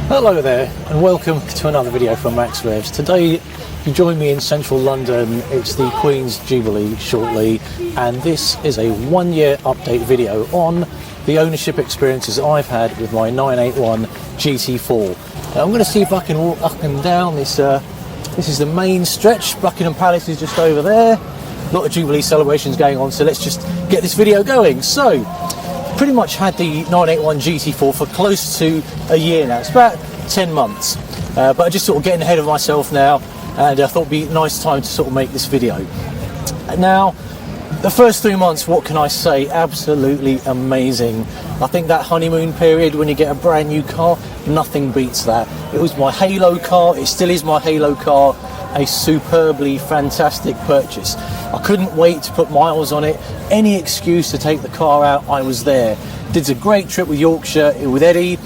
Hello there and welcome to another video from Max REVS. Today you join me in central London. It's the Queen's Jubilee shortly, and this is a 1-year update video on the ownership experiences I've had with my 981 GT4. Now, I'm going to see if I can walk up and down this. This is the main stretch. Buckingham Palace is just over there. A lot of Jubilee celebrations going on, so let's just get this video going. So, pretty much had the 981 GT4 for close to a year now. It's about 10 months, but I'm just sort of getting ahead of myself now, and I thought it'd be a nice time to sort of make this video. Now, the first 3 months, what can I say? Absolutely amazing. I think that honeymoon period when you get a brand new car, nothing beats that. It was my halo car, it still is my halo car, a superbly fantastic purchase. I couldn't wait to put miles on it. Any excuse to take the car out, I was there. Did a great trip with Yorkshire with Eddie,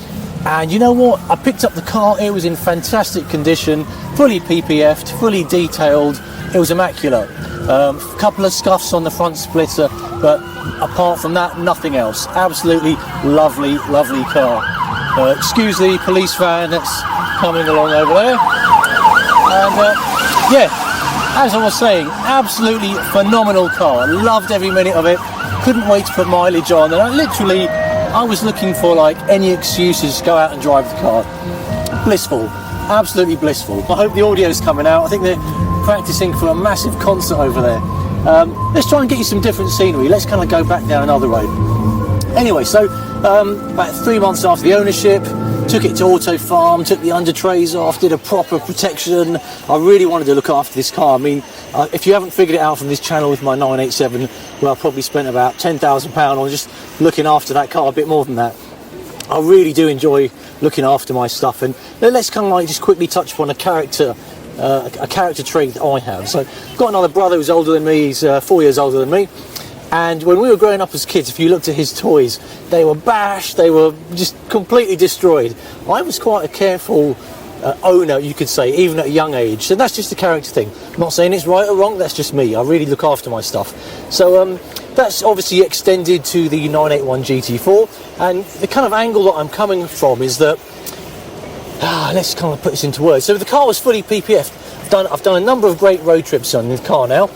and you know what? I picked up the car, it was in fantastic condition, fully PPF'd, fully detailed, it was immaculate. A couple of scuffs on the front splitter, but apart from that, nothing else. Absolutely lovely, lovely car. Excuse the police van that's coming along over there. And yeah, as I was saying, absolutely phenomenal car. Loved every minute of it. Couldn't wait to put mileage on. And I was looking for like any excuses to go out and drive the car. Blissful, absolutely blissful. I hope the audio's coming out. I think they're practicing for a massive concert over there. Let's try and get you some different scenery. Let's kind of go back down another road. Anyway, so about 3 months after the ownership, took it to Auto Farm, took the under trays off, did a proper protection. I really wanted to look after this car. I mean, if you haven't figured it out from this channel with my 987, well, I probably spent about £10,000 on just looking after that car, a bit more than that. I really do enjoy looking after my stuff, and let's kind of like just quickly touch upon a character trait that I have. So, I've got another brother who's older than me. He's 4 years older than me. And when we were growing up as kids, if you looked at his toys, they were bashed, they were just completely destroyed. I was quite a careful owner, you could say, even at a young age. So that's just a character thing. I'm not saying it's right or wrong, that's just me. I really look after my stuff. So that's obviously extended to the 981 GT4. And the kind of angle that I'm coming from is that, let's kind of put this into words. So the car was fully PPF'd. I've done a number of great road trips on the car now.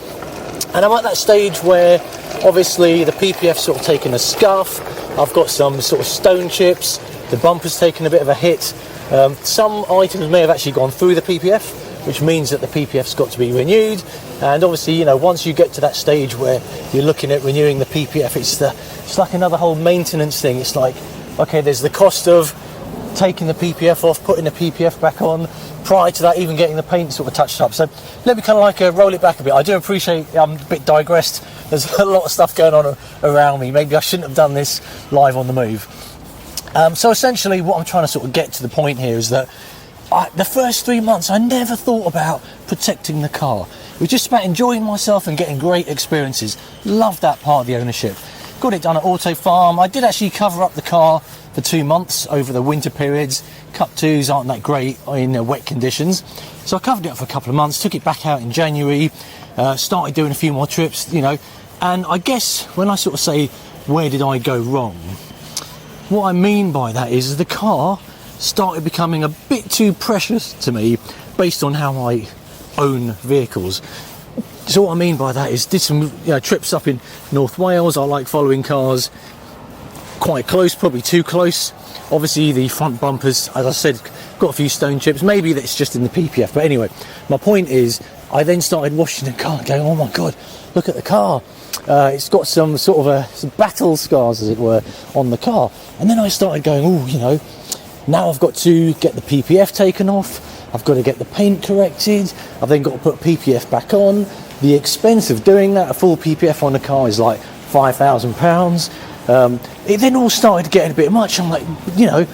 And I'm at that stage where obviously the PPF's sort of taken a scuff. I've got some sort of stone chips. The bumper's taken a bit of a hit. Some items may have actually gone through the PPF, which means that the PPF's got to be renewed. And obviously, you know, once you get to that stage where you're looking at renewing the PPF, it's like another whole maintenance thing. It's like, okay, there's the cost of taking the PPF off, putting the PPF back on, prior to that even getting the paint sort of touched up. So let me kind of like roll it back a bit. I do appreciate I'm a bit digressed. There's a lot of stuff going on around me. Maybe I shouldn't have done this live on the move. So essentially what I'm trying to sort of get to the point here is that the first 3 months I never thought about protecting the car. It was just about enjoying myself and getting great experiences. Loved that part of the ownership. Got it done at Auto Farm. I did actually cover up the car for 2 months over the winter periods. Cup 2s aren't that great in wet conditions. So I covered it up for a couple of months, took it back out in January, started doing a few more trips, you know. And I guess when I sort of say, where did I go wrong? What I mean by that is the car started becoming a bit too precious to me based on how I own vehicles. So what I mean by that is did some trips up in North Wales. I like following cars quite close, probably too close. Obviously the front bumpers, as I said, got a few stone chips. Maybe that's just in the PPF, but anyway, my point is I then started washing the car going, oh my god, look at the car. It's got some sort of some battle scars, as it were, on the car. And then I started going, oh, you know, now I've got to get the PPF taken off. I've got to get the paint corrected. I've then got to put PPF back on. The expense of doing that, a full PPF on the car is like £5,000. It then all started getting a bit much. I'm like, you know,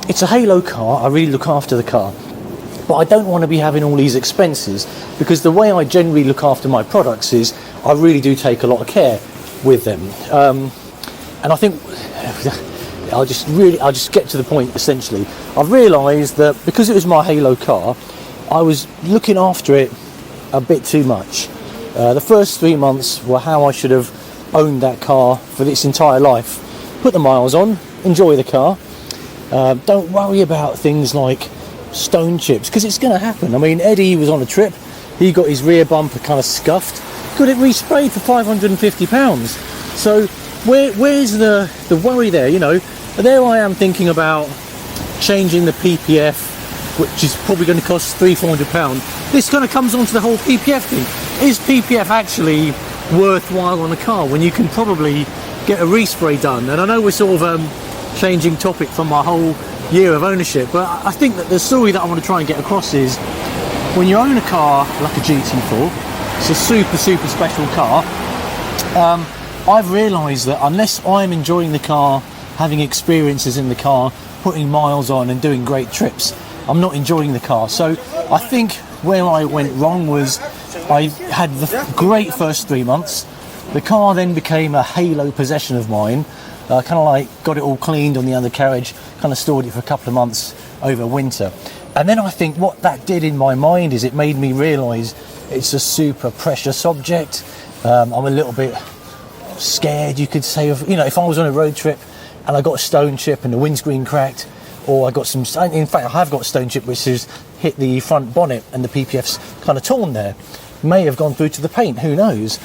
it's a halo car. I really look after the car. But I don't want to be having all these expenses, because the way I generally look after my products is I really do take a lot of care with them. And I think I'll just get to the point essentially. I've realised that because it was my halo car, I was looking after it a bit too much. The first 3 months were how I should have owned that car for its entire life. Put the miles on, enjoy the car. Don't worry about things like stone chips, because it's going to happen. I mean, Eddie was on a trip, he got his rear bumper kind of scuffed, got it resprayed for £550. So where's the worry there? You know, there I am thinking about changing the PPF, which is probably going to cost £300-400. This kind of comes onto the whole PPF thing. Is PPF actually worthwhile on a car when you can probably get a respray done? And I know we're sort of changing topic from my whole year of ownership, but I think that the story that I want to try and get across is, when you own a car like a GT4, it's a super special car. I've realised that unless I'm enjoying the car, having experiences in the car, putting miles on and doing great trips, I'm not enjoying the car. So I think where I went wrong was I had the great first 3 months. The car then became a halo possession of mine. Kind of like got it all cleaned on the undercarriage, kind of stored it for a couple of months over winter. And then I think what that did in my mind is it made me realise it's a super precious object. I'm a little bit scared, you could say, of, you know, if I was on a road trip and I got a stone chip and the windscreen cracked, or I got some, in fact I have got a stone chip which has hit the front bonnet and the PPF's kind of torn there, may have gone through to the paint, who knows.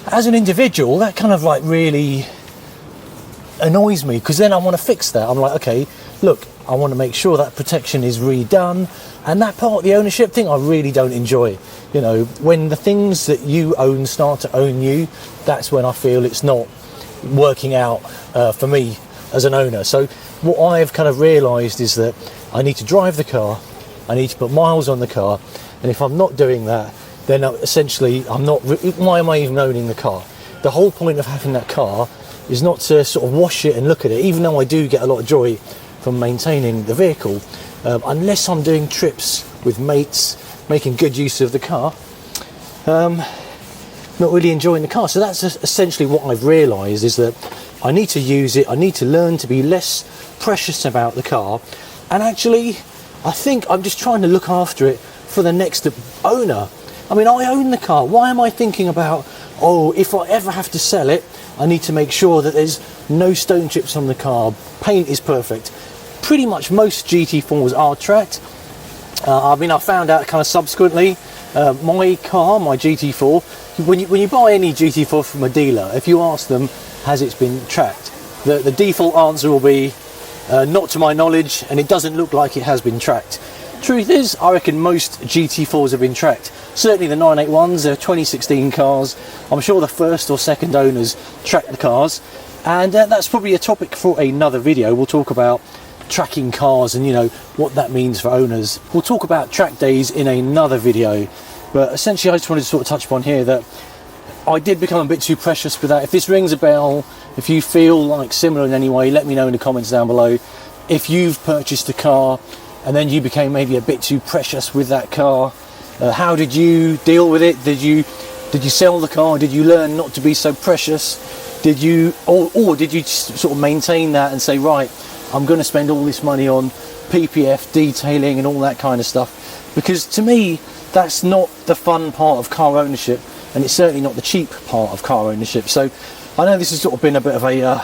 As an individual, that kind of like really annoys me, because then I want to fix that. I'm like, okay, look, I want to make sure that protection is redone, and that part of the ownership thing I really don't enjoy. You know, when the things that you own start to own you, that's when I feel it's not working out for me as an owner. So what I've kind of realised is that I need to drive the car, I need to put miles on the car, and if I'm not doing that, then essentially I'm not, why am I even owning the car? The whole point of having that car is not to sort of wash it and look at it, even though I do get a lot of joy from maintaining the vehicle, unless I'm doing trips with mates, making good use of the car, not really enjoying the car. So that's essentially what I've realised, is that I need to use it, I need to learn to be less precious about the car, and actually I think I'm just trying to look after it for the next owner. I mean, I own the car, why am I thinking about, oh, if I ever have to sell it, I need to make sure that there's no stone chips on the car, paint is perfect. Pretty much most GT4s are tracked. I mean, I found out kind of subsequently, my car, my GT4, when you buy any GT4 from a dealer, if you ask them, has it been tracked? The default answer will be, not to my knowledge, and it doesn't look like it has been tracked. Truth is, I reckon most GT4s have been tracked. Certainly the 981s, they're 2016 cars. I'm sure the first or second owners tracked the cars, and that's probably a topic for another video. We'll talk about tracking cars and, you know, what that means for owners. We'll talk about track days in another video, but essentially I just wanted to sort of touch upon here that I did become a bit too precious with that. If this rings a bell, if you feel like similar in any way, let me know in the comments down below. If you've purchased a car and then you became maybe a bit too precious with that car, how did you deal with it? Did you sell the car? Did you learn not to be so precious? Did you, or did you sort of maintain that and say, right, I'm going to spend all this money on PPF, detailing and all that kind of stuff? Because to me, that's not the fun part of car ownership, and it's certainly not the cheap part of car ownership. So I know this has sort of been a bit of a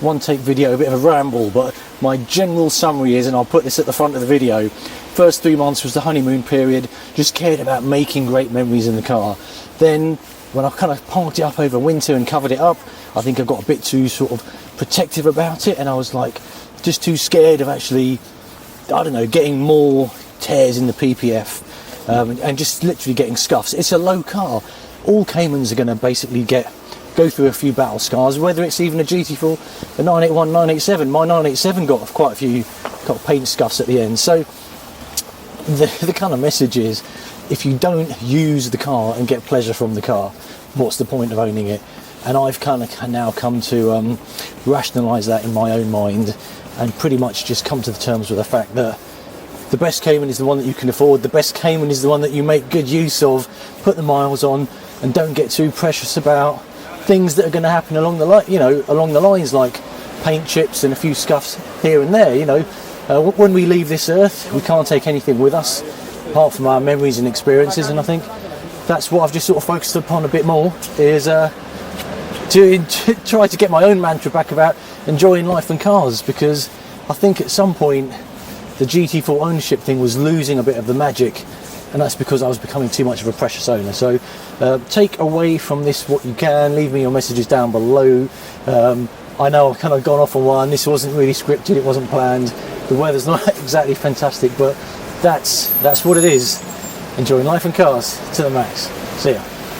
one take video, a bit of a ramble, but my general summary is, and I'll put this at the front of the video, first 3 months was the honeymoon period, just cared about making great memories in the car. Then when I kind of parked it up over winter and covered it up, I think I got a bit too sort of protective about it, and I was like just too scared of actually, I don't know, getting more tears in the PPF, and just literally getting scuffs. It's a low car. All Caymans are going to basically go through a few battle scars, whether it's even a GT4, a 981, 987. My 987 got quite a few paint scuffs at the end. So the kind of message is, if you don't use the car and get pleasure from the car, what's the point of owning it? And I've kind of now come to rationalise that in my own mind, and pretty much just come to the terms with the fact that the best Cayman is the one that you can afford. The best Cayman is the one that you make good use of, put the miles on, and don't get too precious about things that are going to happen along the lines like paint chips and a few scuffs here and there. You know, when we leave this earth, we can't take anything with us apart from our memories and experiences. And I think that's what I've just sort of focused upon a bit more, is to try to get my own mantra back about enjoying life and cars, because I think at some point the GT4 ownership thing was losing a bit of the magic, and that's because I was becoming too much of a precious owner. So take away from this what you can, leave me your messages down below. I know I've kind of gone off on one, this wasn't really scripted, it wasn't planned, the weather's not exactly fantastic, but that's what it is. Enjoying life and cars to the max. See ya.